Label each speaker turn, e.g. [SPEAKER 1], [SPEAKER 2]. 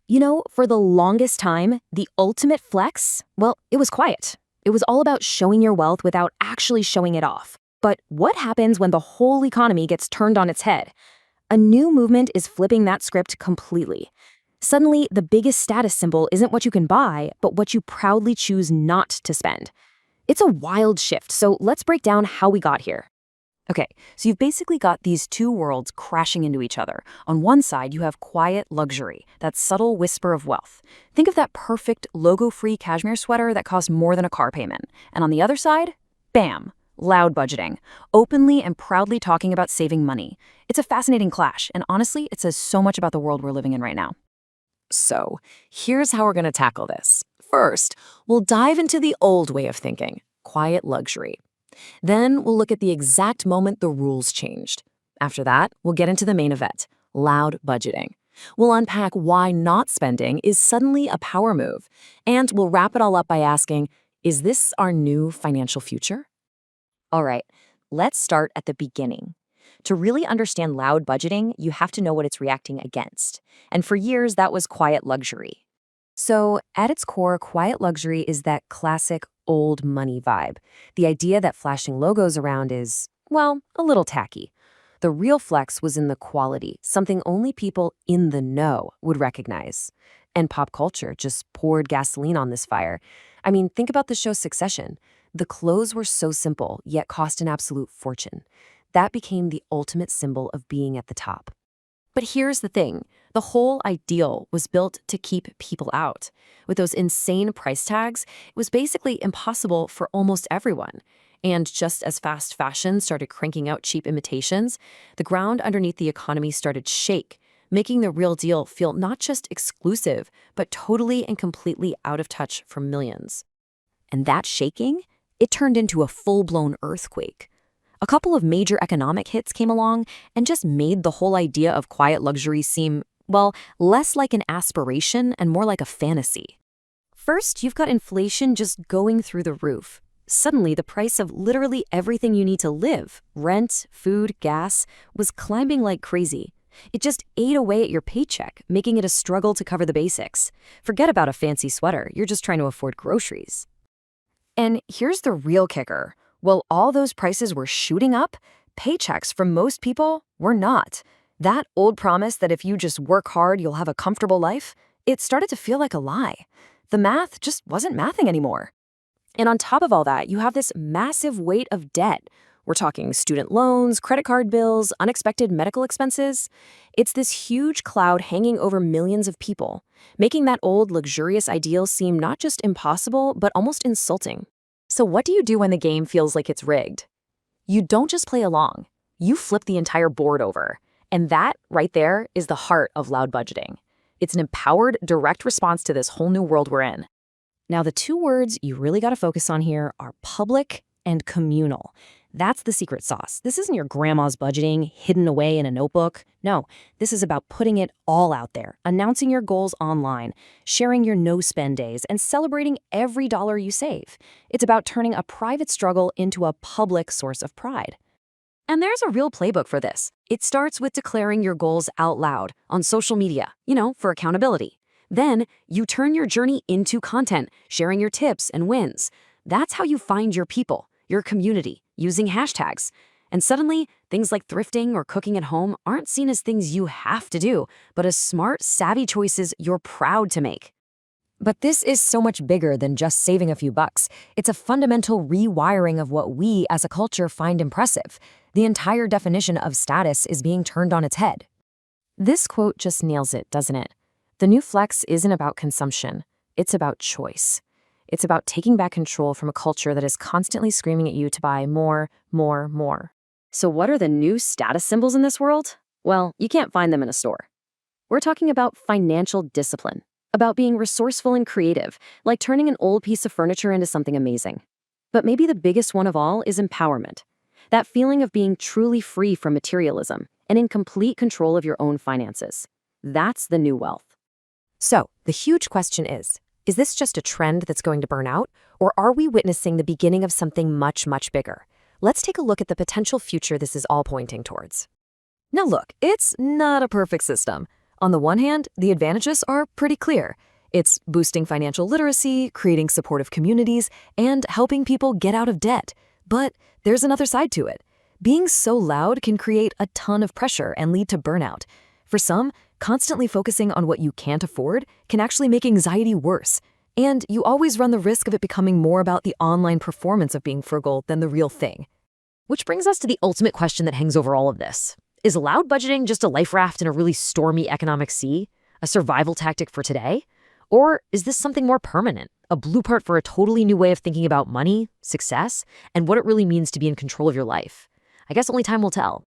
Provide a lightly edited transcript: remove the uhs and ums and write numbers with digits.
[SPEAKER 1] For the longest time, the ultimate flex, well, it was quiet. It was all about showing your wealth without actually showing it off. But what happens when the whole economy gets turned on its head? A new movement is flipping that script completely. Suddenly, the biggest status symbol isn't what you can buy, but what you proudly choose not to spend. It's a wild shift, so let's break down how we got here. Okay, so you've basically got these two worlds crashing into each other. On one side, you have quiet luxury, that subtle whisper of wealth. Think of that perfect logo-free cashmere sweater that costs more than a car payment. And on the other side, bam, loud budgeting, openly and proudly talking about saving money. It's a fascinating clash, and honestly, it says so much about the world we're living in right now.
[SPEAKER 2] So, here's how we're going to tackle this. First, we'll dive into the old way of thinking, quiet luxury. Then we'll look at the exact moment the rules changed. After that, we'll get into the main event, loud budgeting. We'll unpack why not spending is suddenly a power move. And we'll wrap it all up by asking, is this our new financial future?
[SPEAKER 1] All right, let's start at the beginning. To really understand loud budgeting, you have to know what it's reacting against. And for years, that was quiet luxury. So, at its core, quiet luxury is that classic old money vibe. The idea that flashing logos around is, well, a little tacky. The real flex was in the quality, something only people in the know would recognize. And pop culture just poured gasoline on this fire. I mean, think about the show Succession. The clothes were so simple, yet cost an absolute fortune. That became the ultimate symbol of being at the top. But here's the thing. The whole ideal was built to keep people out. With those insane price tags, it was basically impossible for almost everyone. And just as fast fashion started cranking out cheap imitations, the ground underneath the economy started to shake, making the real deal feel not just exclusive, but totally and completely out of touch for millions. And that shaking, it turned into a full-blown earthquake. A couple of major economic hits came along and just made the whole idea of quiet luxury seem, well, less like an aspiration and more like a fantasy. First, you've got inflation just going through the roof. Suddenly, the price of literally everything you need to live, rent, food, gas, was climbing like crazy. It just ate away at your paycheck, making it a struggle to cover the basics. Forget about a fancy sweater, you're just trying to afford groceries. And here's the real kicker. While all those prices were shooting up, paychecks from most people were not. That old promise that if you just work hard, you'll have a comfortable life, it started to feel like a lie. The math just wasn't mathing anymore. And on top of all that, you have this massive weight of debt. We're talking student loans, credit card bills, unexpected medical expenses. It's this huge cloud hanging over millions of people, making that old luxurious ideal seem not just impossible, but almost insulting. So what do you do when the game feels like it's rigged? You don't just play along. You flip the entire board over. And that, right there, is the heart of loud budgeting. It's an empowered, direct response to this whole new world we're in. Now, the two words you really got to focus on here are public and communal. That's the secret sauce. This isn't your grandma's budgeting hidden away in a notebook. No, this is about putting it all out there, announcing your goals online, sharing your no-spend days, and celebrating every dollar you save. It's about turning a private struggle into a public source of pride. And there's a real playbook for this. It starts with declaring your goals out loud on social media, for accountability. Then you turn your journey into content, sharing your tips and wins. That's how you find your people, your community, using hashtags. And suddenly, things like thrifting or cooking at home aren't seen as things you have to do, but as smart, savvy choices you're proud to make. But this is so much bigger than just saving a few bucks. It's a fundamental rewiring of what we as a culture find impressive. The entire definition of status is being turned on its head. This quote just nails it, doesn't it? The new flex isn't about consumption. It's about choice. It's about taking back control from a culture that is constantly screaming at you to buy more, more, more. So what are the new status symbols in this world? Well, you can't find them in a store. We're talking about financial discipline, about being resourceful and creative, like turning an old piece of furniture into something amazing. But maybe the biggest one of all is empowerment. That feeling of being truly free from materialism and in complete control of your own finances. That's the new wealth. So, the huge question is this just a trend that's going to burn out, or are we witnessing the beginning of something much, much bigger? Let's take a look at the potential future this is all pointing towards. Now look, it's not a perfect system.
[SPEAKER 2] On the one hand, the advantages are pretty clear. It's boosting financial literacy, creating supportive communities, and helping people get out of debt. But there's another side to it. Being so loud can create a ton of pressure and lead to burnout. For some, constantly focusing on what you can't afford can actually make anxiety worse. And you always run the risk of it becoming more about the online performance of being frugal than the real thing.
[SPEAKER 1] Which brings us to the ultimate question that hangs over all of this. Is loud budgeting just a life raft in a really stormy economic sea? A survival tactic for today? Or is this something more permanent? A blueprint for a totally new way of thinking about money, success, and what it really means to be in control of your life? I guess only time will tell.